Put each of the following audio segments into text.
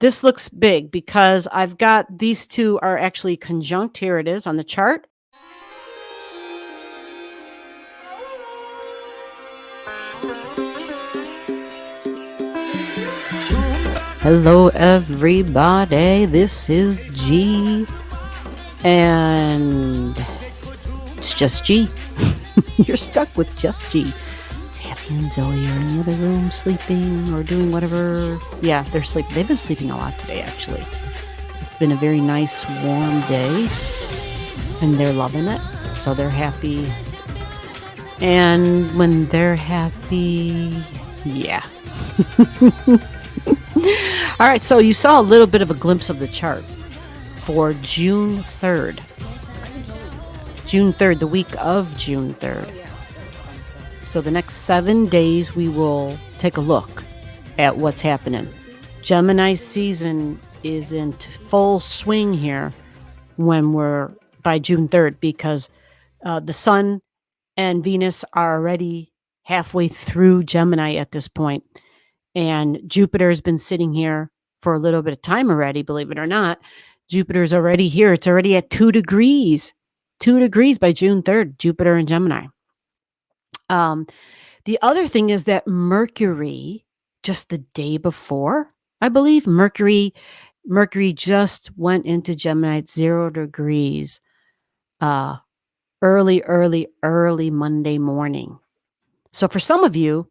This looks big because I've got these two are actually conjunct. Here it is on the chart. Hello, everybody. This is G, and it's just G. You're stuck with just G. Kathy and Zoe are in the other room sleeping or doing whatever. Yeah, they're sleeping. They've been sleeping a lot today, actually. It's been a very nice, warm day, and they're loving it, so they're happy. And when they're happy, yeah. All right, so you saw a little bit of a glimpse of the chart for June 3rd. June 3rd, the week of June 3rd. So the next 7 days, we will take a look at what's happening. Gemini season is in full swing here when we're by June 3rd because the sun and Venus are already halfway through Gemini at this point. And Jupiter has been sitting here for a little bit of time already, believe it or not. Jupiter's already here. It's already at 2 degrees. 2 degrees by June 3rd, Jupiter and Gemini. The other thing is that Mercury, just the day before, I believe, Mercury just went into Gemini at 0 degrees early Monday morning. So for some of you,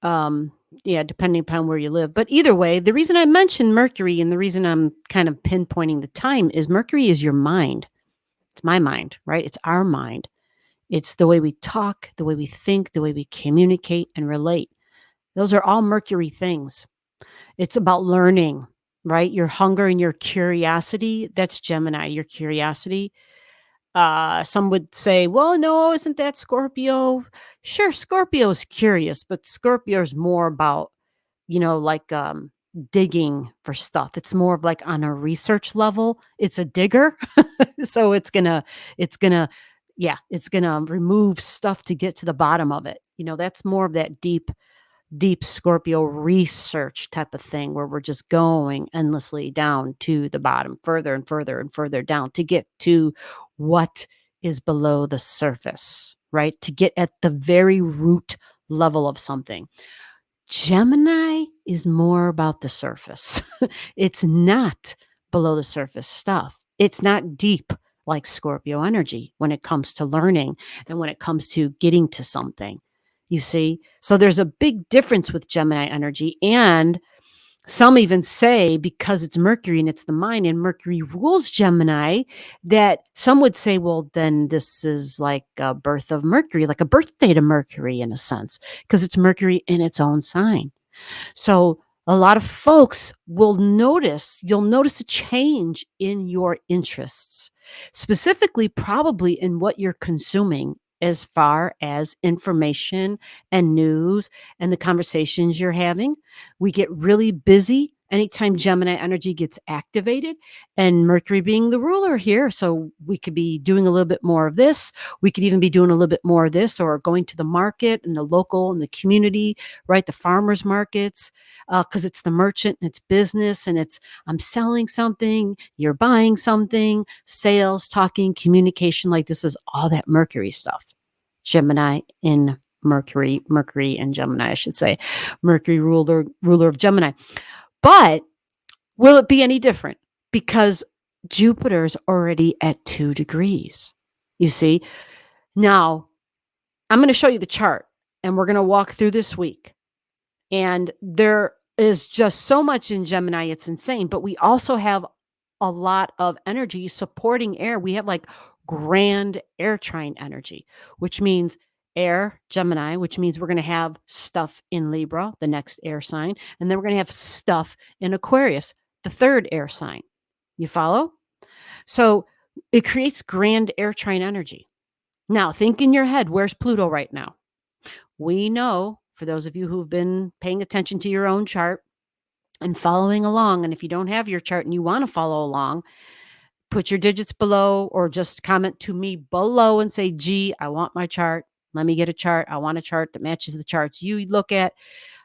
depending upon where you live. But either way, the reason I mentioned Mercury and the reason I'm kind of pinpointing the time is Mercury is your mind. It's my mind, right? It's our mind. It's the way we talk, the way we think, the way we communicate and relate. Those are all Mercury things. It's about learning, right? Your hunger and your curiosity, that's Gemini, your curiosity. Some would say, well, no, isn't that Scorpio? Sure, Scorpio's curious, but Scorpio's more about, digging for stuff. It's more of like on a research level. It's a digger. So it's gonna remove stuff to get to the bottom of it. That's more of that deep Scorpio research type of thing where we're just going endlessly down to the bottom, further and further and further down to get to what is below the surface, right? To get at the very root level of something. Gemini is more about the surface. It's not below the surface stuff. It's not deep like Scorpio energy when it comes to learning and when it comes to getting to something. You see? So there's a big difference with Gemini energy. And some even say because it's Mercury and it's the mind and Mercury rules Gemini, that some would say, well, then this is like a birth of Mercury, like a birthday to Mercury in a sense, because it's Mercury in its own sign. So a lot of folks you'll notice a change in your interests, specifically probably in what you're consuming as far as information and news and the conversations you're having. We get really busy anytime Gemini energy gets activated, and Mercury being the ruler here. So we could be doing a little bit more of this. We could even be doing a little bit more of this, or going to the market and the local and the community, right? The farmers markets, because it's the merchant and it's business and it's I'm selling something, you're buying something, sales, talking, communication. Like this is all that Mercury stuff. Gemini in Mercury and Gemini, I should say. Mercury ruler of Gemini. But will it be any different? Because Jupiter's already at 2 degrees. You see? Now, I'm going to show you the chart and we're going to walk through this week. And there is just so much in Gemini, it's insane. But we also have a lot of energy supporting air. We have like grand air trine energy, which means air, Gemini, which means we're going to have stuff in Libra, the next air sign. And then we're going to have stuff in Aquarius, the third air sign. You follow? So it creates grand air trine energy. Now, think in your head, where's Pluto right now? We know, for those of you who've been paying attention to your own chart and following along, and if you don't have your chart and you want to follow along, put your digits below or just comment to me below and say, gee, I want my chart. Let me get a chart. I want a chart that matches the charts you look at.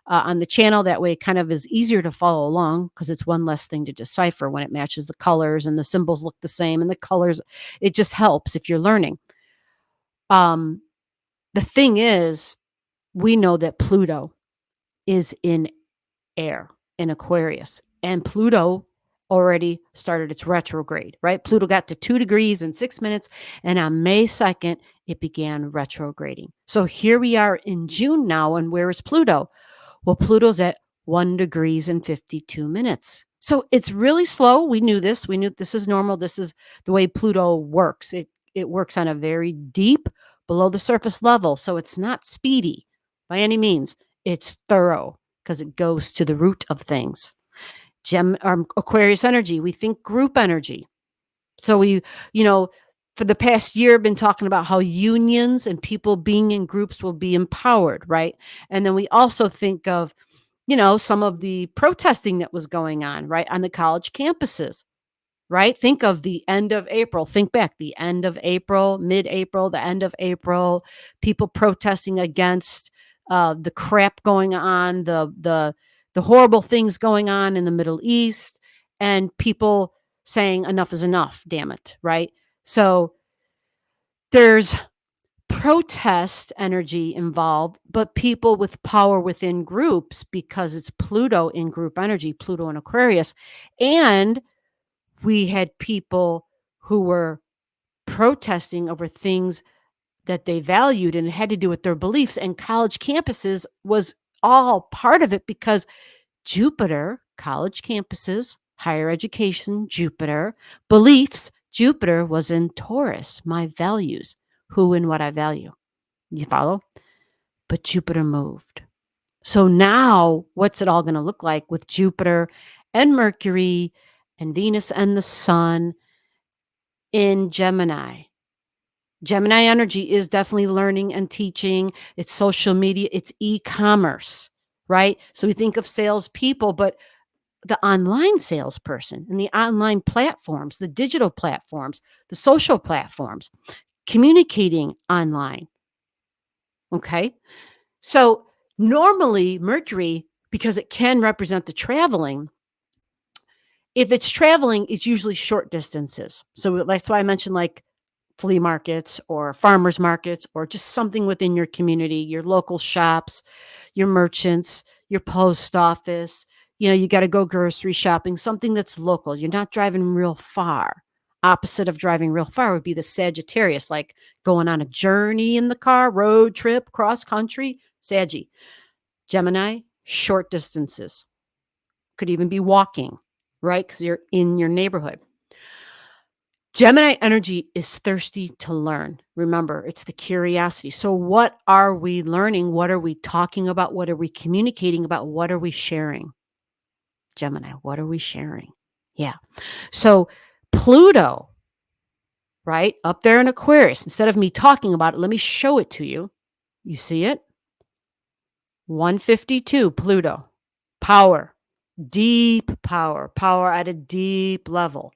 on the channel. That way it kind of is easier to follow along because it's one less thing to decipher when it matches the colors and the symbols look the same and the colors. It just helps if you're learning. Um, the thing is, we know that Pluto is in air, in Aquarius, and Pluto already started its retrograde, right? Pluto got to 2 degrees in 6 minutes, and on May 2nd, it began retrograding. So here we are in June now, and where is Pluto? Well, Pluto's at 1 degrees and 52 minutes. So it's really slow. We knew this. We knew this is normal. This is the way Pluto works. It works on a very deep, below the surface level. So it's not speedy by any means. It's thorough because it goes to the root of things. Aquarius energy, we think group energy. So we, you know, for the past year, been talking about how unions and people being in groups will be empowered, right? And then we also think of, some of the protesting that was going on, right, on the college campuses, right? Think of the end of April. Think back, the end of April, mid-April, the end of April, people protesting against the crap going on, the horrible things going on in the Middle East, and people saying enough is enough, damn it, right? So there's protest energy involved, but people with power within groups because it's Pluto in group energy, Pluto in Aquarius. And we had people who were protesting over things that they valued, and it had to do with their beliefs. And college campuses was all part of it because Jupiter, college campuses, higher education, Jupiter, beliefs, Jupiter was in Taurus, my values, who and what I value. You follow? But Jupiter moved. So now, what's it all going to look like with Jupiter and Mercury and Venus and the Sun in Gemini? Gemini energy is definitely learning and teaching. It's social media, it's e-commerce, right? So we think of salespeople, but the online salesperson and the online platforms, the digital platforms, the social platforms, communicating online. Okay. So normally Mercury, because it can represent the traveling, if it's traveling, it's usually short distances. So that's why I mentioned like flea markets or farmers markets or just something within your community, your local shops, your merchants, your post office. You got to go grocery shopping, something that's local. You're not driving real far. Opposite of driving real far would be the Sagittarius, like going on a journey in the car, road trip, cross country, Saggy. Gemini, short distances. Could even be walking, right? Because you're in your neighborhood. Gemini energy is thirsty to learn. Remember, it's the curiosity. So what are we learning? What are we talking about? What are we communicating about? What are we sharing? Gemini, what are we sharing? Yeah. So Pluto, right, up there in Aquarius, instead of me talking about it, let me show it to you. You see it? 152, Pluto. Power, deep power, power at a deep level.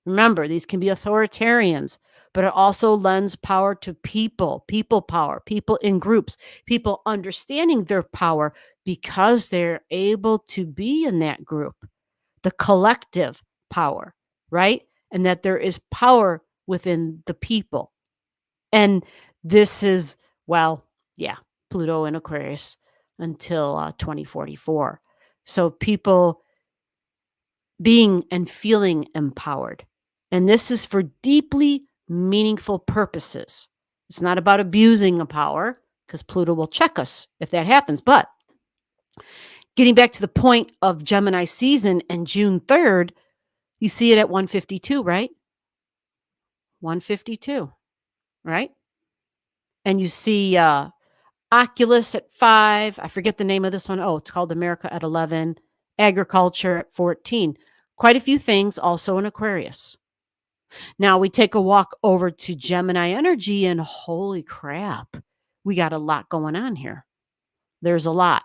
Remember, these can be authoritarians, but it also lends power to people power, people in groups, people understanding their power because they're able to be in that group, the collective power, right? And that there is power within the people. And this is, Pluto in Aquarius until 2044. So people being and feeling empowered. And this is for deeply meaningful purposes. It's not about abusing a power because Pluto will check us if that happens. But getting back to the point of Gemini season and June 3rd, you see it at 152, right? 152, right? And you see Oculus at 5. I forget the name of this one. Oh, it's called America at 11. Agriculture at 14. Quite a few things also in Aquarius. Now we take a walk over to Gemini energy and holy crap, we got a lot going on here. There's a lot.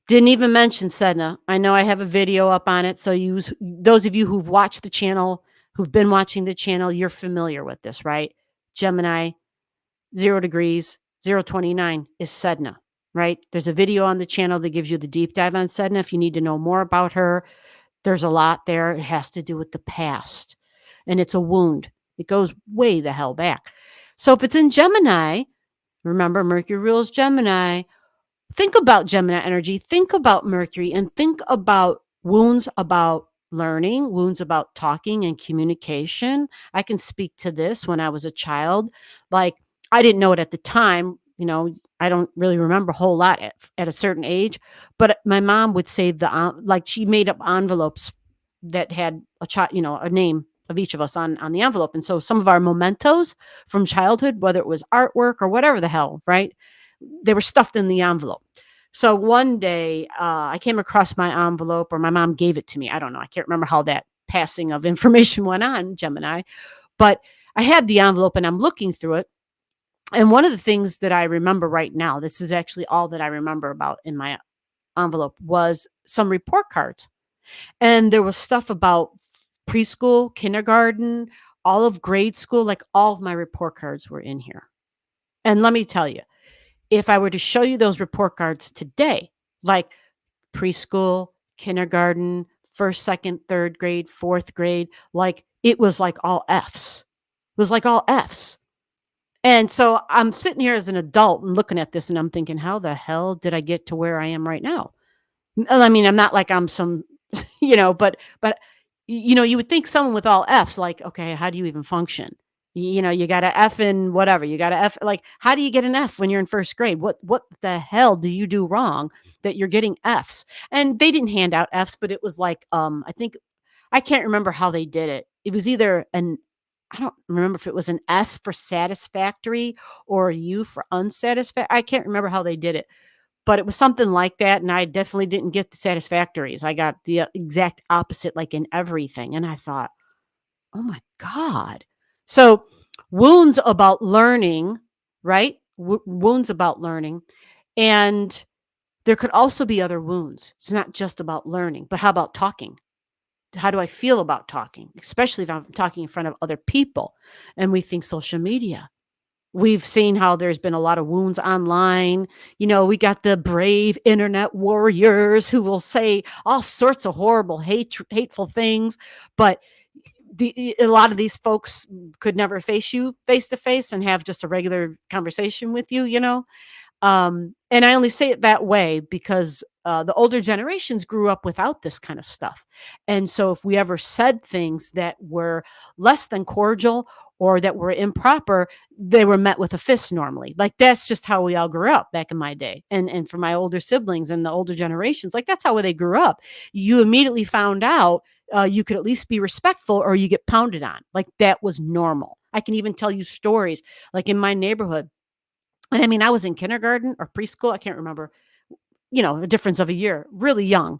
Didn't even mention Sedna. I know I have a video up on it. So those of you who've watched the channel, who've been watching the channel, you're familiar with this, right? Gemini, 0 degrees, 029 is Sedna. right? There's a video on the channel that gives you the deep dive on Sedna if you need to know more about her. There's a lot there. It has to do with the past, and it's a wound. It goes way the hell back. So if it's in Gemini, remember Mercury rules Gemini. Think about Gemini energy, think about Mercury, and think about wounds about learning, wounds about talking and communication. I can speak to this when I was a child. Like, I didn't know it at the time. I don't really remember a whole lot at a certain age, but my mom would save like she made up envelopes that had a child, a name of each of us on the envelope. And so some of our mementos from childhood, whether it was artwork or whatever the hell, right? They were stuffed in the envelope. So one day I came across my envelope, or my mom gave it to me. I don't know. I can't remember how that passing of information went on, Gemini, but I had the envelope and I'm looking through it. And one of the things that I remember right now, this is actually all that I remember about in my envelope, was some report cards. And there was stuff about preschool, kindergarten, all of grade school, like all of my report cards were in here. And let me tell you, if I were to show you those report cards today, like preschool, kindergarten, first, second, third grade, fourth grade, like it was like all F's. It was like all F's. And so I'm sitting here as an adult and looking at this and I'm thinking, how the hell did I get to where I am right now? I mean, I'm not like I'm some, but you would think someone with all F's, like, okay, how do you even function? You got a F in whatever. You got a F. Like, how do you get an F when you're in first grade? What the hell do you do wrong that you're getting F's? And they didn't hand out F's, but it was like, I think I can't remember how they did it. It was either I don't remember if it was an S for satisfactory or a U for unsatisfactory. I can't remember how they did it, but it was something like that, and I definitely didn't get the satisfactories. I got the exact opposite, like, in everything, and I thought, "Oh my god." So, wounds about learning, right? Wounds about learning, and there could also be other wounds. It's not just about learning, but how about talking? How do I feel about talking? Especially if I'm talking in front of other people, and we think social media. We've seen how there's been a lot of wounds online. We got the brave internet warriors who will say all sorts of horrible, hateful things, but a lot of these folks could never face you face to face and have just a regular conversation with you. And I only say it that way because the older generations grew up without this kind of stuff. And so if we ever said things that were less than cordial or that were improper, they were met with a fist normally. Like, that's just how we all grew up back in my day. And for my older siblings and the older generations, like, that's how they grew up. You immediately found out you could at least be respectful or you get pounded on. Like, that was normal. I can even tell you stories like in my neighborhood. And I mean, I was in kindergarten or preschool. I can't remember, a difference of a year, really young.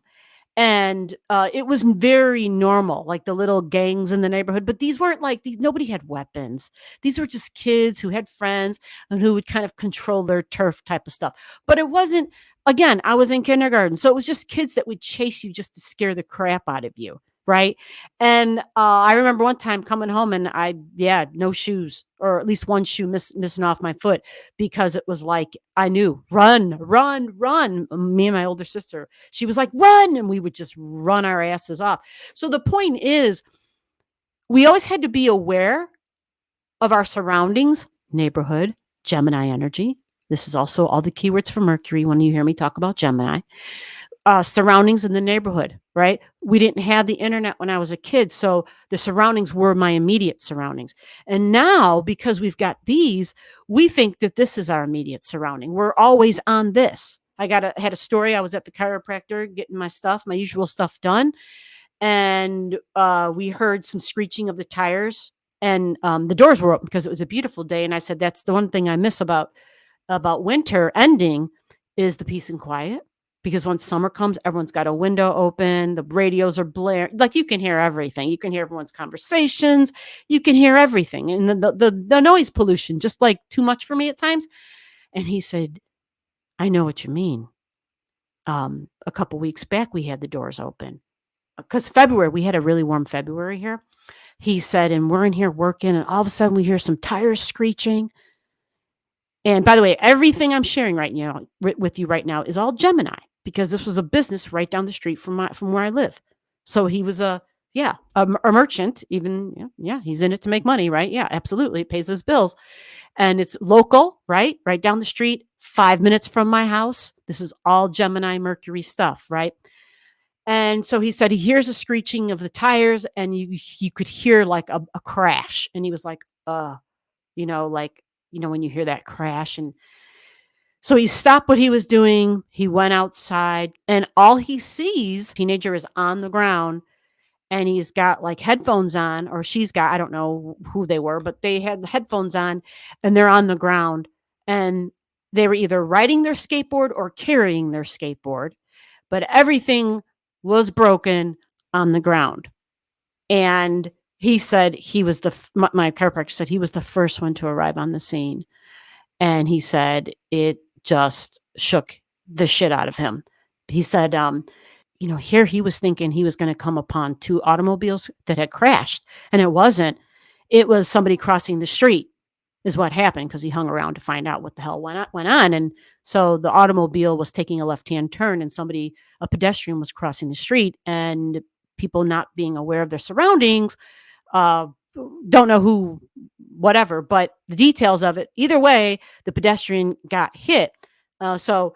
And it was very normal, like the little gangs in the neighborhood. But these weren't like these, nobody had weapons. These were just kids who had friends and who would kind of control their turf type of stuff. But it wasn't, again, I was in kindergarten. So it was just kids that would chase you just to scare the crap out of you. Right. And I remember one time coming home and no shoes, or at least one shoe missing off my foot, because it was like, I knew, run, run, run. Me and my older sister, she was like, run. And we would just run our asses off. So the point is, we always had to be aware of our surroundings, neighborhood, Gemini energy. This is also all the keywords for Mercury when you hear me talk about Gemini. Surroundings in the neighborhood, right? We didn't have the internet when I was a kid, so the surroundings were my immediate surroundings. And now, because we've got these, we think that this is our immediate surrounding. We're always on this. Had a story. I was at the chiropractor getting my usual stuff done, and we heard some screeching of the tires, and the doors were open because it was a beautiful day. And I said, that's the one thing I miss about winter ending, is the peace and quiet. Because once summer comes, everyone's got a window open, the radios are blaring, like, you can hear everything. You can hear everyone's conversations, you can hear everything, and the noise pollution, just like too much for me at times. And he said, I know what you mean. A couple weeks back, we had the doors open because February, we had a really warm February here. He said, and we're in here working, and all of a sudden we hear some tires screeching. And by the way, everything I'm sharing right now with you right now is all Gemini because this was a business right down the street from where I live. So he was a merchant. Even yeah, he's in it to make money, right? Yeah, absolutely, it pays his bills, and it's local, right down the street, 5 minutes from my house. This is all Gemini Mercury stuff, right? And so he said he hears a screeching of the tires, and you could hear like a crash, and he was like, like when you hear that crash. And so he stopped what he was doing. He went outside, and all he sees, teenager is on the ground, and he's got like headphones on, or she's got, I don't know who they were, but they had headphones on, and they're on the ground, and they were either riding their skateboard or carrying their skateboard, but everything was broken on the ground. And he said he was my chiropractor said he was the first one to arrive on the scene. And he said it just shook the shit out of him. He said, here he was thinking he was going to come upon two automobiles that had crashed, and it wasn't. It was somebody crossing the street, is what happened, because he hung around to find out what the hell went on. And so the automobile was taking a left-hand turn, and a pedestrian was crossing the street, and people not being aware of their surroundings, uh, don't know who, whatever, but the details of it. Either way, the pedestrian got hit. So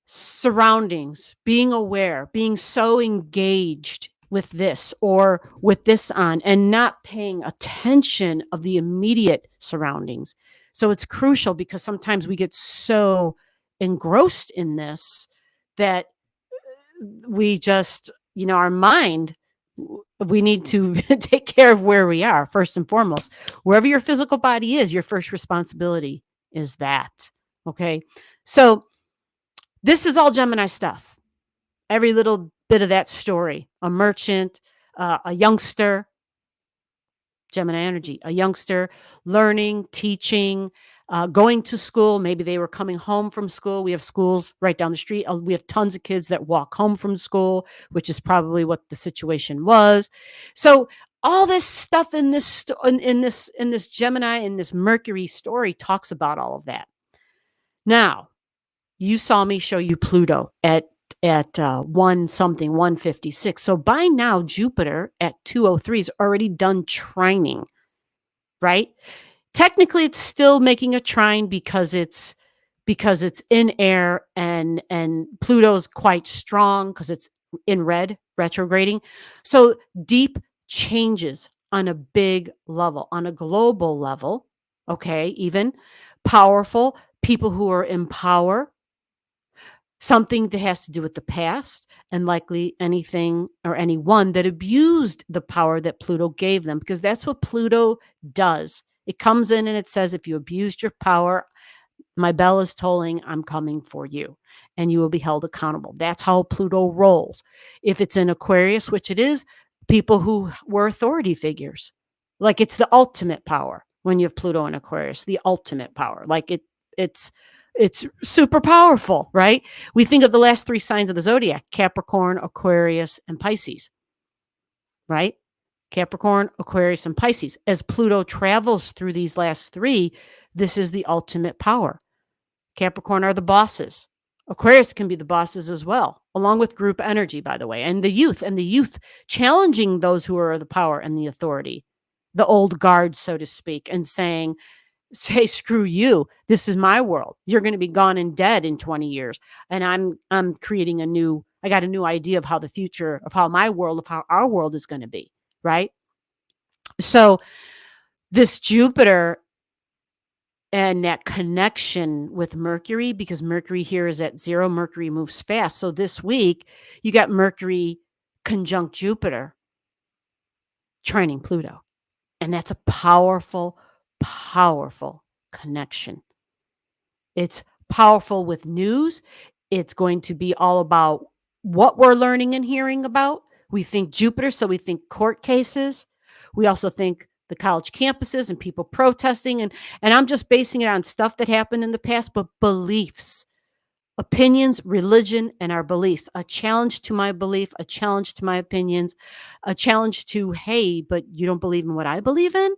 surroundings, being aware, being so engaged with this or with this on, and not paying attention of the immediate surroundings. So it's crucial, because sometimes we get so engrossed in this that we just, our mind, we need to take care of where we are first and foremost. Wherever your physical body is, your first responsibility is that. Okay. So this is all Gemini stuff. Every little bit of that story. A merchant, a youngster, Gemini energy, a youngster learning, teaching, going to school. Maybe they were coming home from school. We have schools right down the street. We have tons of kids that walk home from school, which is probably what the situation was. So all this stuff in this Gemini, in this Mercury story, talks about all of that. Now, you saw me show you Pluto at 156. So by now, Jupiter at 203 is already done trining, right? Technically, it's still making a trine because it's in air, and Pluto's quite strong because it's in red, retrograding. So deep changes on a big level, on a global level, okay, even powerful people who are in power, something that has to do with the past, and likely anything or anyone that abused the power that Pluto gave them, because that's what Pluto does. It comes in and it says, if you abused your power, my bell is tolling, I'm coming for you, and you will be held accountable. That's how Pluto rolls. If it's in Aquarius, which it is, people who were authority figures, like it's the ultimate power when you have Pluto in Aquarius, the ultimate power. Like it's super powerful, right? We think of the last three signs of the zodiac: Capricorn, Aquarius, and Pisces, right? Capricorn, Aquarius, and Pisces. As Pluto travels through these last three, this is the ultimate power. Capricorn are the bosses. Aquarius can be the bosses as well, along with group energy, by the way, and the youth challenging those who are the power and the authority, the old guard, so to speak, and saying, say, screw you. This is my world. You're going to be gone and dead in 20 years. And I'm creating I got a new idea of how the future of how my world, of how our world is going to be. Right. So this Jupiter and that connection with Mercury, because Mercury here is at 0, Mercury moves fast. So this week you got Mercury conjunct Jupiter trining Pluto. And that's a powerful, powerful connection. It's powerful with news. It's going to be all about what we're learning and hearing about. We think Jupiter, so we think court cases. We also think the college campuses and people protesting. And I'm just basing it on stuff that happened in the past, but beliefs, opinions, religion, and our beliefs. A challenge to my belief, a challenge to my opinions, a challenge to, hey, but you don't believe in what I believe in?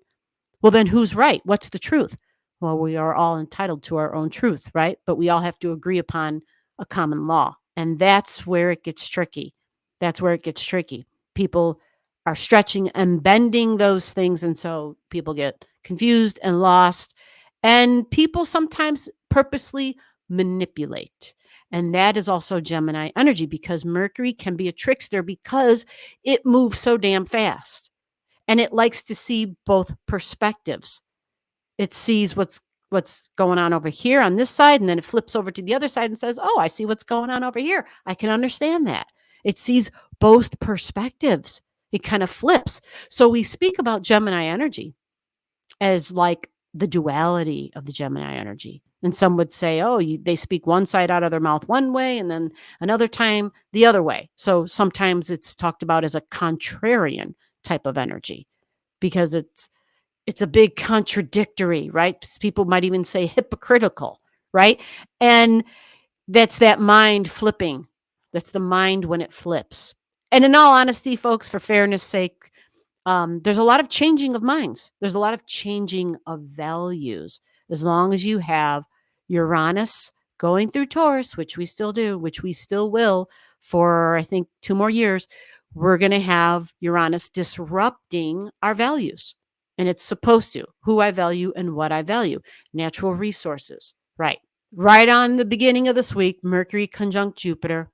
Well, then who's right? What's the truth? Well, we are all entitled to our own truth, right? But we all have to agree upon a common law. And that's where it gets tricky. That's where it gets tricky. People are stretching and bending those things. And so people get confused and lost. And people sometimes purposely manipulate. And that is also Gemini energy because Mercury can be a trickster because it moves so damn fast and it likes to see both perspectives. It sees what's going on over here on this side, and then it flips over to the other side and says, "Oh, I see what's going on over here. I can understand that." It sees both perspectives. It kind of flips. So we speak about Gemini energy as like the duality of the Gemini energy. And some would say, oh, they speak one side out of their mouth one way and then another time the other way. So sometimes it's talked about as a contrarian type of energy because it's a big contradictory, right? People might even say hypocritical, right? And that's that mind flipping. That's the mind when it flips. And in all honesty, folks, for fairness sake, there's a lot of changing of minds. There's a lot of changing of values. As long as you have Uranus going through Taurus, which we still do, which we still will for, I think, 2 more years, we're going to have Uranus disrupting our values. And it's supposed to, who I value and what I value. Natural resources, right? Right on the beginning of this week, Mercury conjunct Jupiter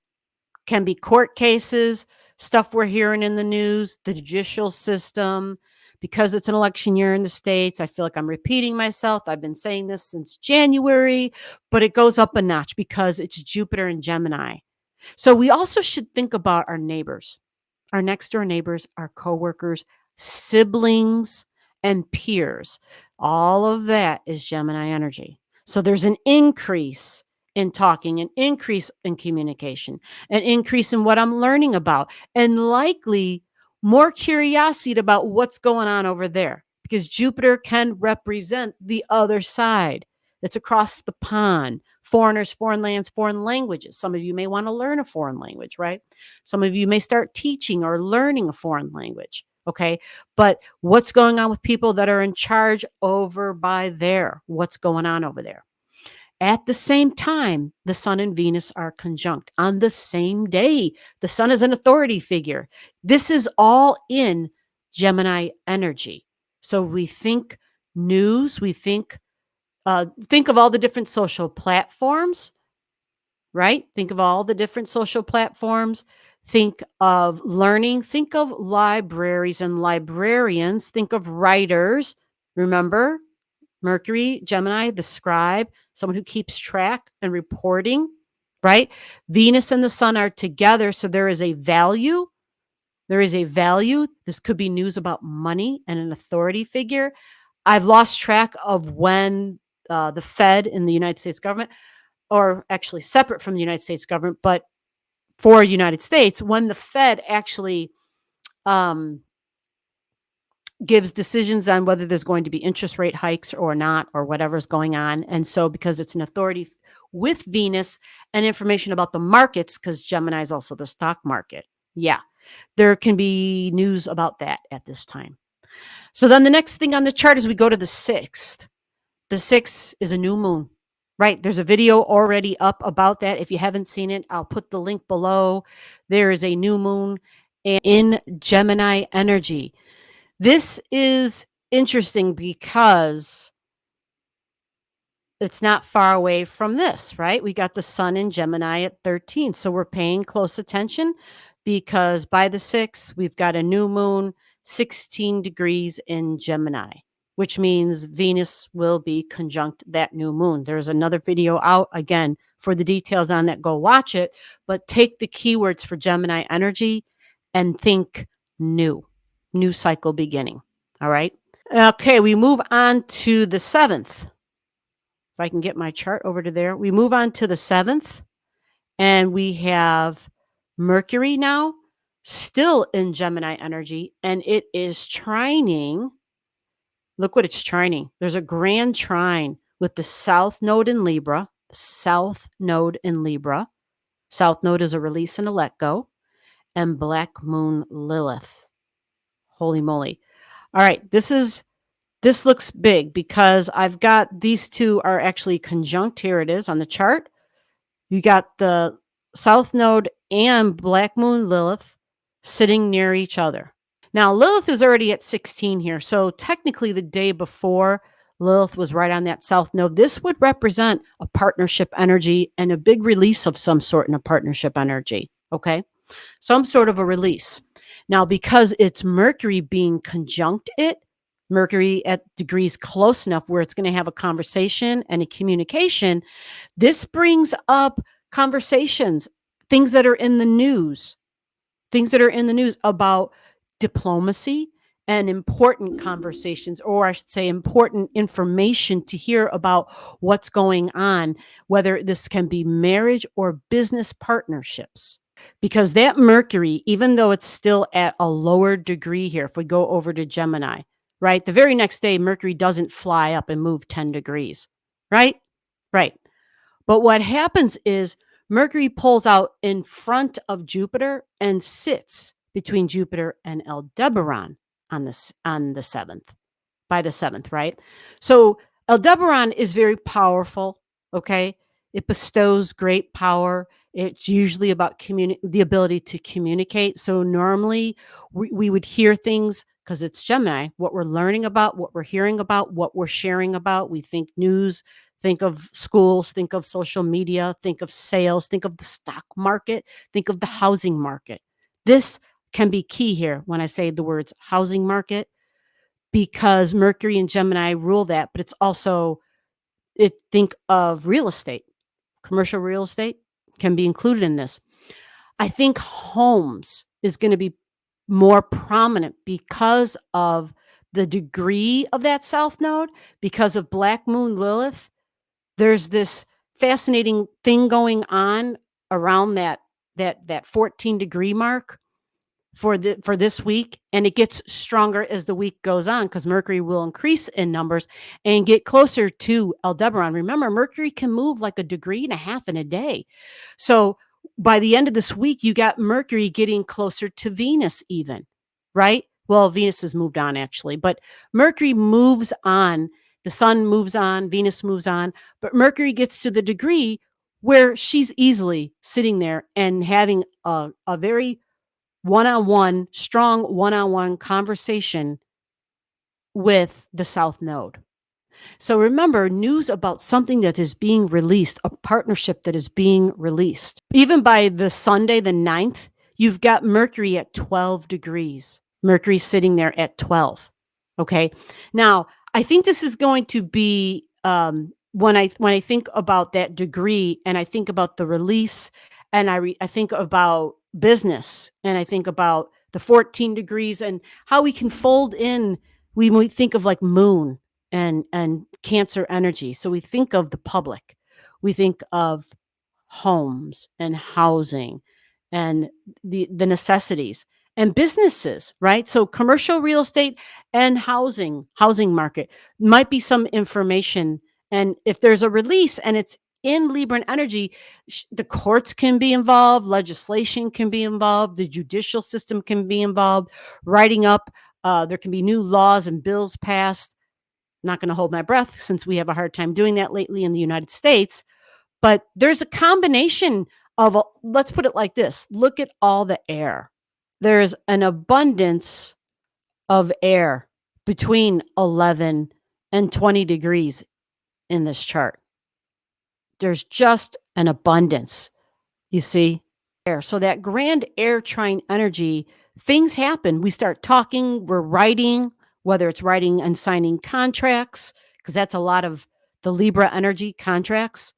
can be court cases, stuff we're hearing in the news, the judicial system. Because it's an election year in the States, I feel like I'm repeating myself. I've been saying this since January, but it goes up a notch because it's Jupiter and Gemini. So we also should think about our neighbors, our next door neighbors, our coworkers, siblings, and peers. All of that is Gemini energy. So there's an increase in talking, an increase in communication, an increase in what I'm learning about, and likely more curiosity about what's going on over there because Jupiter can represent the other side. It's across the pond. Foreigners, foreign lands, foreign languages. Some of you may want to learn a foreign language, right? Some of you may start teaching or learning a foreign language. Okay. But what's going on with people that are in charge over by there? What's going on over there? At the same time, the sun and Venus are conjunct on the same day. The sun is an authority figure. This is all in Gemini energy. So we think news, we think of all the different social platforms, right? Think of all the different social platforms. Think of learning. Think of libraries and librarians. Think of writers. Remember, Mercury, Gemini, the scribe, someone who keeps track and reporting, right? Venus and the sun are together. So there is a value. There is a value. This could be news about money and an authority figure. I've lost track of when the Fed in the United States government, or actually separate from the United States government, but for United States, when the Fed actually um, gives decisions on whether there's going to be interest rate hikes or not, or whatever's going on. And so because it's an authority with Venus and information about the markets, because Gemini is also the stock market. Yeah, there can be news about that at this time. So then the next thing on the chart is we go to the 6th. The 6th is a new moon, right? There's a video already up about that. If you haven't seen it, I'll put the link below. There is a new moon in Gemini energy. This is interesting because it's not far away from this, right? We got the sun in Gemini at 13. So we're paying close attention because by the 6th, we've got a new moon 16 degrees in Gemini, which means Venus will be conjunct that new moon. There's another video out again for the details on that. Go watch it, but take the keywords for Gemini energy and think new cycle beginning. All right. Okay. We move on to the 7th. If I can get my chart over to there, we move on to the 7th and we have Mercury now still in Gemini energy and it is trining. Look what it's trining. There's a grand trine with the South Node in Libra. South Node in Libra. South Node is a release and a let go. And Black Moon Lilith. Holy moly. All right. This is This looks big because I've got these two are actually conjunct. Here it is on the chart. You got the South Node and Black Moon Lilith sitting near each other. Now, Lilith is already at 16 here. So technically, the day before, Lilith was right on that South Node. This would represent a partnership energy and a big release of some sort in a partnership energy. Okay. Some sort of a release. Now, because it's Mercury being conjunct it, Mercury at degrees close enough where it's going to have a conversation and a communication, this brings up conversations, things that are in the news, things that are in the news about diplomacy and important conversations, or I should say, important information to hear about what's going on, whether this can be marriage or business partnerships. Because that Mercury, even though it's still at a lower degree here, if we go over to Gemini, right? The very next day, Mercury doesn't fly up and move 10 degrees, right? Right. But what happens is Mercury pulls out in front of Jupiter and sits between Jupiter and Aldebaran on the 7th, by the 7th, right? So Aldebaran is very powerful, okay? It bestows great power. It's usually about the ability to communicate. So normally we would hear things because it's Gemini, what we're learning about, what we're hearing about, what we're sharing about. We think news, think of schools, think of social media, think of sales, think of the stock market, think of the housing market. This can be key here when I say the words housing market, because Mercury and Gemini rule that, but it's also think of real estate. Commercial real estate can be included in this. I think homes is going to be more prominent because of the degree of that South Node, because of Black Moon Lilith. There's this fascinating thing going on around that 14-degree mark for this week, and it gets stronger as the week goes on because Mercury will increase in numbers and get closer to Aldebaran. Remember, Mercury can move like a degree and a half in a day. So by the end of this week, you got Mercury getting closer to Venus even, right? Well, Venus has moved on actually, but Mercury moves on. The sun moves on, Venus moves on, but Mercury gets to the degree where she's easily sitting there and having a very strong one-on-one conversation with the South Node. So remember, news about something that is being released, a partnership that is being released. Even by the Sunday, the 9th, you've got Mercury at 12 degrees. Mercury sitting there at 12. Okay. Now, I think this is going to be when I think about that degree and I think about the release and I think about business and I think about the 14 degrees and how we can fold in. We think of like moon and Cancer energy. So we think of the public. We think of homes and housing and the necessities and businesses, right? So commercial real estate and housing market might be some information. And if there's a release and it's in Libran energy, the courts can be involved, legislation can be involved, the judicial system can be involved, writing up, there can be new laws and bills passed. Not going to hold my breath since we have a hard time doing that lately in the United States. But there's a combination of, let's put it like this. Look at all the air. There's an abundance of air between 11 and 20 degrees in this chart. There's just an abundance, you see, air. So that grand air trine energy, things happen. We start talking, we're writing, whether it's writing and signing contracts, because that's a lot of the Libra energy, contracts.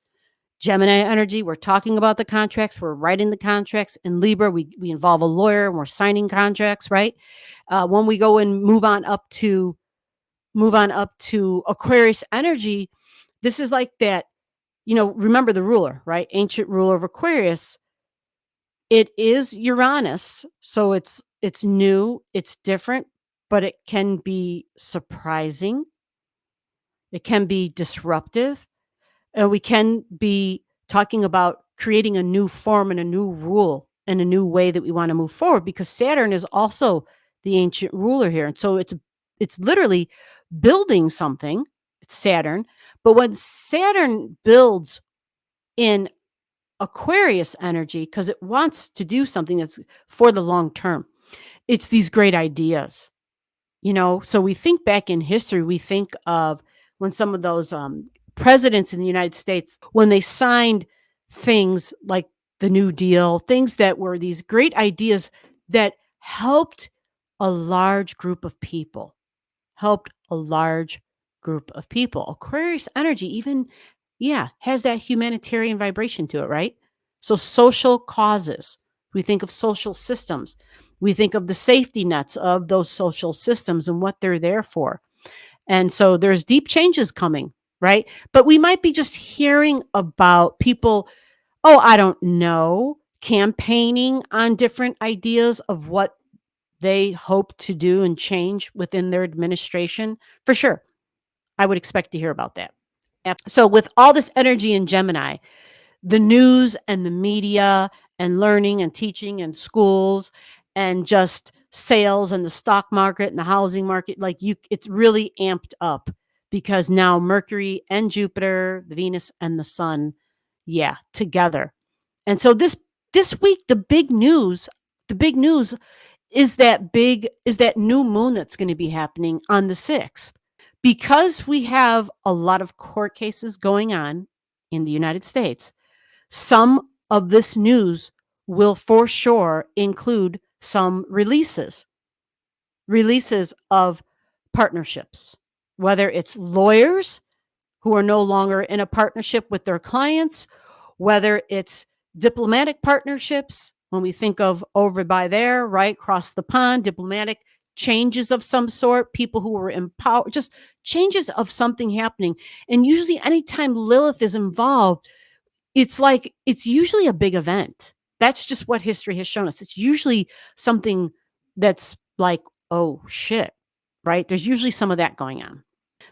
Gemini energy, we're talking about the contracts, we're writing the contracts. In Libra, we involve a lawyer and we're signing contracts, right? When we go and move on up to Aquarius energy, this is like that, remember the ruler, right? Ancient ruler of Aquarius. It is Uranus, so it's new, it's different, but it can be surprising. It can be disruptive. We can be talking about creating a new form and a new rule and a new way that we want to move forward, because Saturn is also the ancient ruler here. And so it's it's literally building something. It's Saturn. But when Saturn builds in Aquarius energy, because it wants to do something that's for the long term, it's these great ideas. So we think back in history, we think of when some of those presidents in the United States, when they signed things like the New Deal, things that were these great ideas that helped a large group of people, helped a large group of people. Aquarius energy even, yeah, has that humanitarian vibration to it, right? So social causes, we think of social systems. We think of the safety nets of those social systems and what they're there for. And so there's deep changes coming, right? But we might be just hearing about people, oh, I don't know, campaigning on different ideas of what they hope to do and change within their administration. For sure, I would expect to hear about that. So, with all this energy in Gemini, the news and the media and learning and teaching and schools and just sales and the stock market and the housing market, it's really amped up because now Mercury and Jupiter, the Venus and the sun, yeah, together. And so this week the big news is that new moon that's going to be happening on the 6th. Because we have a lot of court cases going on in the United States, some of this news will for sure include some releases of partnerships, whether it's lawyers who are no longer in a partnership with their clients, whether it's diplomatic partnerships, when we think of over by there, right, across the pond, diplomatic changes of some sort, people who were empowered, just changes of something happening. And usually anytime Lilith is involved, it's usually a big event. That's just what history has shown us. It's usually something that's like, oh shit, right? There's usually some of that going on.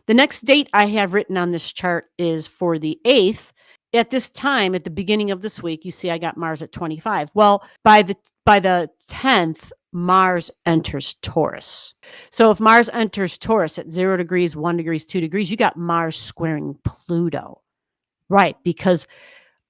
The next date I have written on this chart is for the 8th. At this time, at the beginning of this week, you see I got Mars at 25. Well, by the 10th, Mars enters Taurus. So if Mars enters Taurus at 0 degrees, 1 degrees, 2 degrees, you got Mars squaring Pluto. Right, because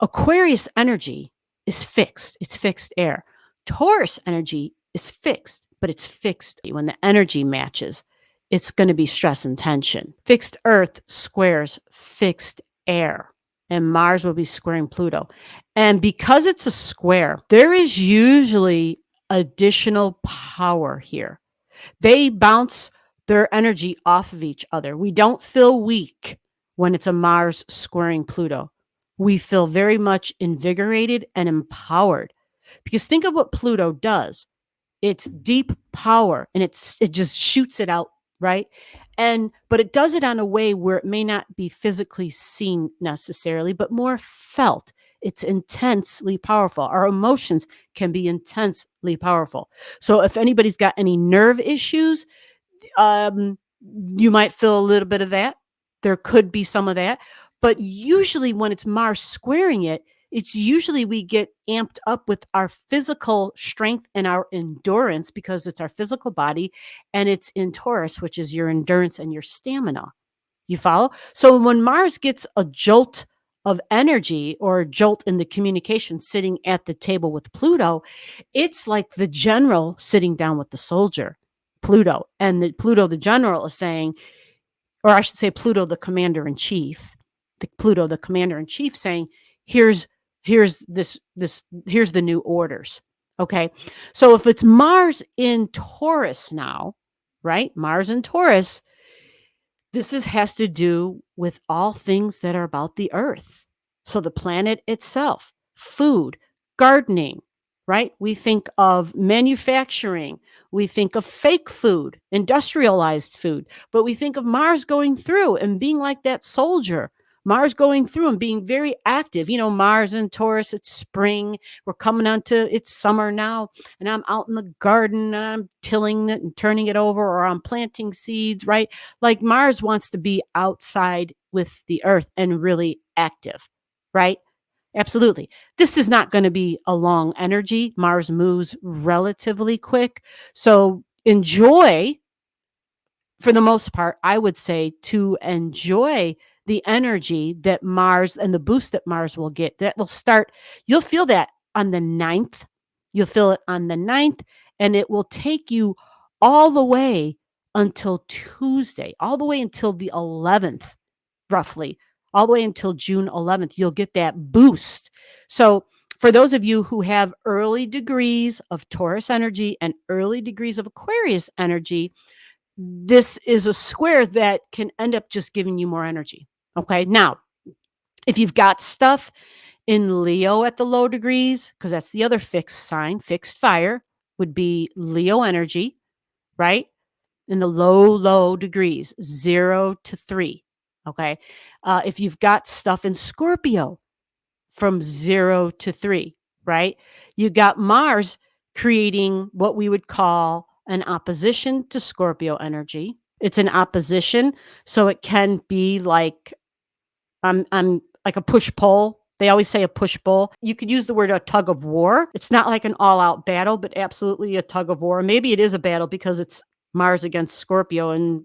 Aquarius energy is fixed. It's fixed air. Taurus energy is fixed, but it's fixed when the energy matches. It's going to be stress and tension. Fixed Earth squares fixed air, and Mars will be squaring Pluto. And because it's a square, there is usually additional power here. They bounce their energy off of each other. We don't feel weak when it's a Mars squaring Pluto. We feel very much invigorated and empowered because think of what Pluto does. It's deep power and it just shoots it out, right? But it does it on a way where it may not be physically seen necessarily, but more felt. It's intensely powerful. Our emotions can be intensely powerful. So if anybody's got any nerve issues, you might feel a little bit of that. There could be some of that. But usually when it's Mars squaring it, it's usually we get amped up with our physical strength and our endurance because it's our physical body, and it's in Taurus, which is your endurance and your stamina. You follow? So when Mars gets a jolt of energy or a jolt in the communication sitting at the table with Pluto, it's like the general sitting down with the soldier, Pluto. And Pluto, the general, is saying, or I should say Pluto, the commander in chief, Pluto, the commander in chief, saying, here's the new orders. Okay. So if it's Mars in Taurus now, right? Mars in Taurus, has to do with all things that are about the earth. So the planet itself, food, gardening, right? We think of manufacturing. We think of fake food, industrialized food, but we think of Mars going through and being like that soldier. Mars going through and being very active. Mars and Taurus, it's spring. We're coming on to it's summer now. And I'm out in the garden and I'm tilling it and turning it over, or I'm planting seeds, right? Like Mars wants to be outside with the earth and really active, right? Absolutely. This is not going to be a long energy. Mars moves relatively quick. So enjoy for the most part, I would say to enjoy the energy that Mars and the boost that Mars will get. That will start, you'll feel that on the 9th. You'll feel it on the 9th, and it will take you all the way until Tuesday, all the way until the 11th, roughly, all the way until June 11th. You'll get that boost. So, for those of you who have early degrees of Taurus energy and early degrees of Aquarius energy, this is a square that can end up just giving you more energy. Okay. Now, if you've got stuff in Leo at the low degrees, because that's the other fixed sign, fixed fire would be Leo energy, right? In the low degrees, 0 to 3. Okay. If you've got stuff in Scorpio from 0 to 3, right? You got Mars creating what we would call an opposition to Scorpio energy. It's an opposition, so it can be like I'm like a push pull. They always say a push pull. You could use the word a tug of war. It's not like an all out battle, but absolutely a tug of war. Maybe it is a battle because it's Mars against Scorpio, and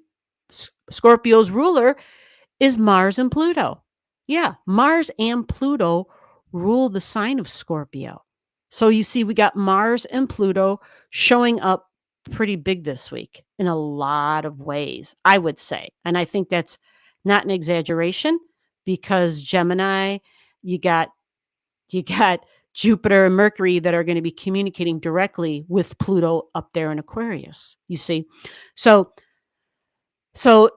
Scorpio's ruler is Mars and Pluto. Yeah, Mars and Pluto rule the sign of Scorpio. So you see, we got Mars and Pluto showing up pretty big this week in a lot of ways, I would say. And I think that's not an exaggeration, because Gemini, you got Jupiter and Mercury that are going to be communicating directly with Pluto up there in Aquarius. You see, so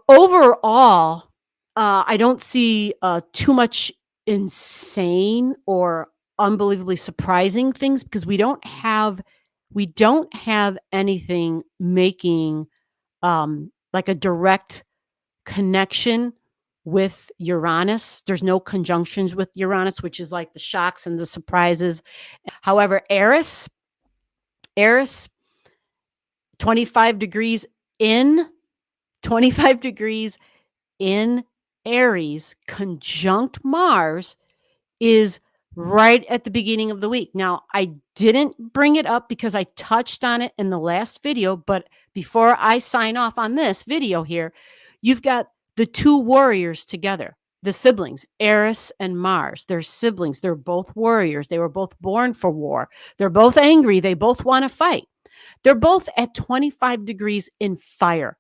overall, I don't see too much insane or unbelievably surprising things, because we don't have anything making like a direct connection with Uranus. There's no conjunctions with Uranus, which is like the shocks and the surprises. However, Eris 25 degrees in 25 degrees in Aries conjunct Mars is right at the beginning of the week. Now, I didn't bring it up because I touched on it in the last video, but before I sign off on this video here, you've got the two warriors together, the siblings, Eris and Mars. They're siblings. They're both warriors. They were both born for war. They're both angry. They both want to fight. They're both at 25 degrees in fire.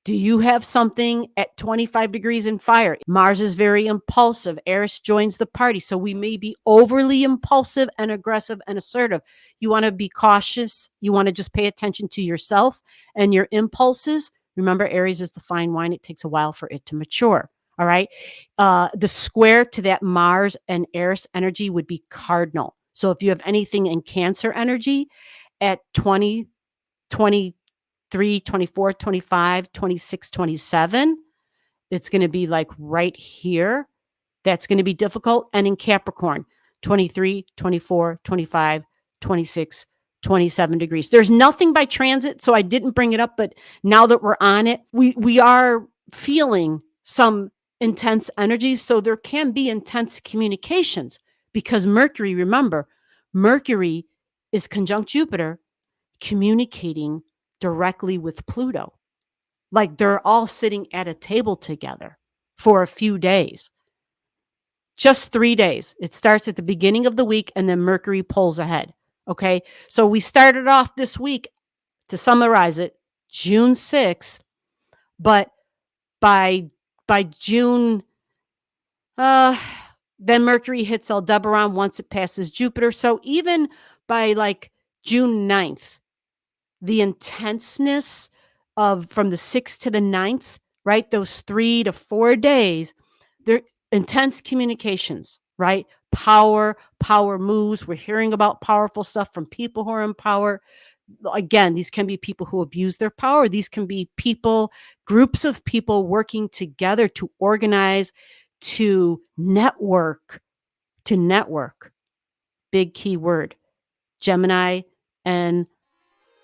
Do you have something at 25 degrees in fire? Mars is very impulsive. Eris joins the party. So we may be overly impulsive and aggressive and assertive. You want to be cautious. You want to just pay attention to yourself and your impulses. Remember, Aries is the fine wine. It takes a while for it to mature. All right. The square to that Mars and Eris energy would be cardinal. So if you have anything in Cancer energy at 20, 23, 24, 25, 26, 27, it's going to be like right here. That's going to be difficult. And in Capricorn, 23, 24, 25, 26, 27 degrees. There's nothing by transit, so I didn't bring it up, but now that we're on it, we are feeling some intense energies, so there can be intense communications, because Mercury, remember, Mercury is conjunct Jupiter, communicating directly with Pluto. Like they're all sitting at a table together for a few days. Just 3 days. It starts at the beginning of the week, and then Mercury pulls ahead. Okay. So we started off this week, to summarize it, June 6th, but by June, then Mercury hits Aldebaran once it passes Jupiter. So even by like June 9th, the intenseness of from the 6th to the 9th, right? Those 3 to 4 days, they're intense communications, right? Power moves. We're hearing about powerful stuff from people who are in power. Again, these can be people who abuse their power. These can be people, groups of people working together to organize, to network. Big key word. Gemini and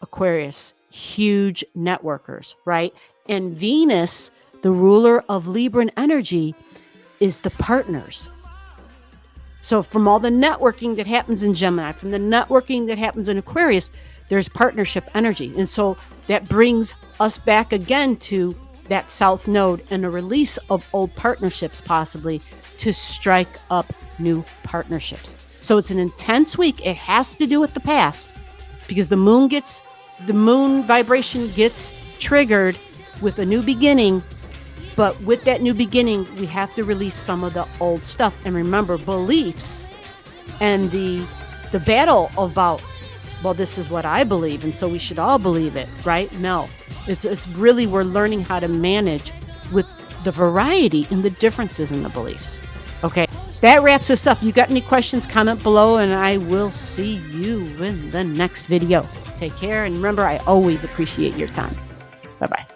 Aquarius, huge networkers, right? And Venus, the ruler of Libra energy, is the partners. So from all the networking that happens in Gemini, from the networking that happens in Aquarius, there's partnership energy. And so that brings us back again to that south node and a release of old partnerships, possibly to strike up new partnerships. So it's an intense week. It has to do with the past, because the moon vibration gets triggered with a new beginning. But with that new beginning, we have to release some of the old stuff. And remember, beliefs and the battle about, well, this is what I believe, and so we should all believe it, right? No, it's really, we're learning how to manage with the variety and the differences in the beliefs. Okay, that wraps us up. You got any questions, comment below, and I will see you in the next video. Take care, and remember, I always appreciate your time. Bye-bye.